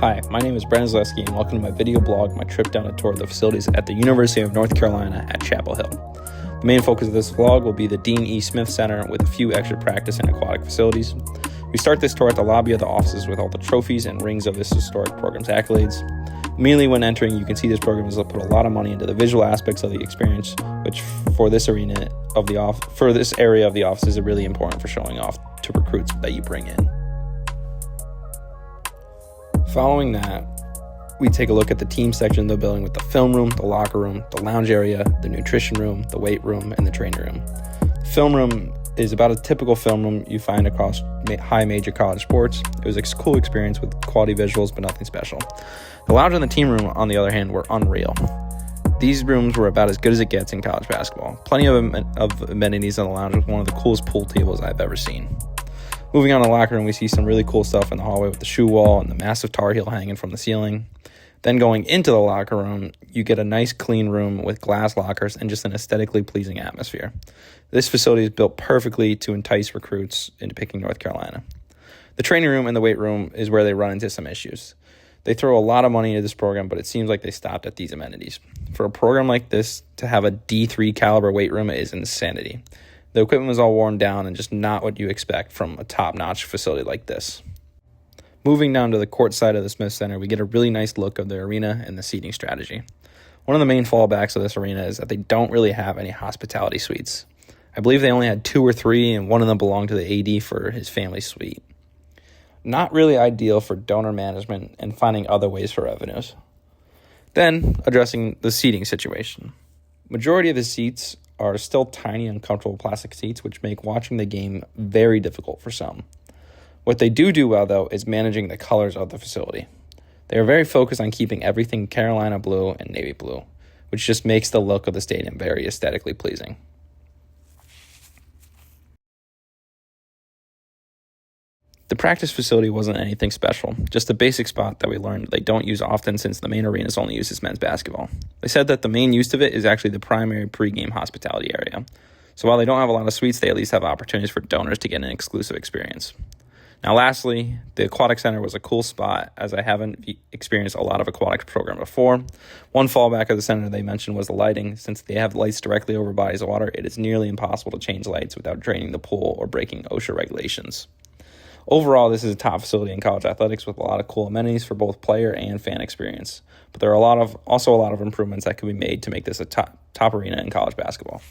Hi, my name is Brandon Zaleski, and welcome to my video blog, my trip down a tour of the facilities at the University of North Carolina at Chapel Hill. The main focus of this vlog will be the Dean E. Smith Center with a few extra practice and aquatic facilities. We start this tour at the lobby of the offices with all the trophies and rings of this historic program's accolades. Immediately when entering, you can see this program has put a lot of money into the visual aspects of the experience, which for this area of the office is really important for showing off to recruits that you bring in. Following that, we take a look at the team section of the building with the film room, the locker room, the lounge area, the nutrition room, the weight room, and the training room. The film room is about a typical film room you find across high major college sports. It was a cool experience with quality visuals, but nothing special. The lounge and the team room, on the other hand, were unreal. These rooms were about as good as it gets in college basketball. Plenty of amenities in the lounge with one of the coolest pool tables I've ever seen. Moving on to the locker room, we see some really cool stuff in the hallway with the shoe wall and the massive Tar Heel hanging from the ceiling. Then going into the locker room, you get a nice clean room with glass lockers and just an aesthetically pleasing atmosphere. This facility is built perfectly to entice recruits into picking North Carolina. The training room and the weight room is where they run into some issues. They throw a lot of money into this program, but it seems like they stopped at these amenities. For a program like this to have a D3 caliber weight room is insanity. The equipment was all worn down and just not what you expect from a top-notch facility like this. Moving down to the court side of the Smith Center, we get a really nice look of the arena and the seating strategy. One of the main fallbacks of this arena is that they don't really have any hospitality suites. I believe they only had 2 or 3, and one of them belonged to the AD for his family suite. Not really ideal for donor management and finding other ways for revenues. Then, addressing the seating situation. Majority of the seats are still tiny, uncomfortable plastic seats, which make watching the game very difficult for some. What they do well, though, is managing the colors of the facility. They are very focused on keeping everything Carolina blue and navy blue, which just makes the look of the stadium very aesthetically pleasing. The practice facility wasn't anything special, just a basic spot that we learned they don't use often since the main arena is only used as men's basketball. They said that the main use of it is actually the primary pregame hospitality area. So while they don't have a lot of suites, they at least have opportunities for donors to get an exclusive experience. Now lastly, the aquatic center was a cool spot as I haven't experienced a lot of aquatic program before. One fallback of the center they mentioned was the lighting. Since they have lights directly over bodies of water, it is nearly impossible to change lights without draining the pool or breaking OSHA regulations. Overall, this is a top facility in college athletics with a lot of cool amenities for both player and fan experience. But there are also a lot of improvements that can be made to make this a top arena in college basketball.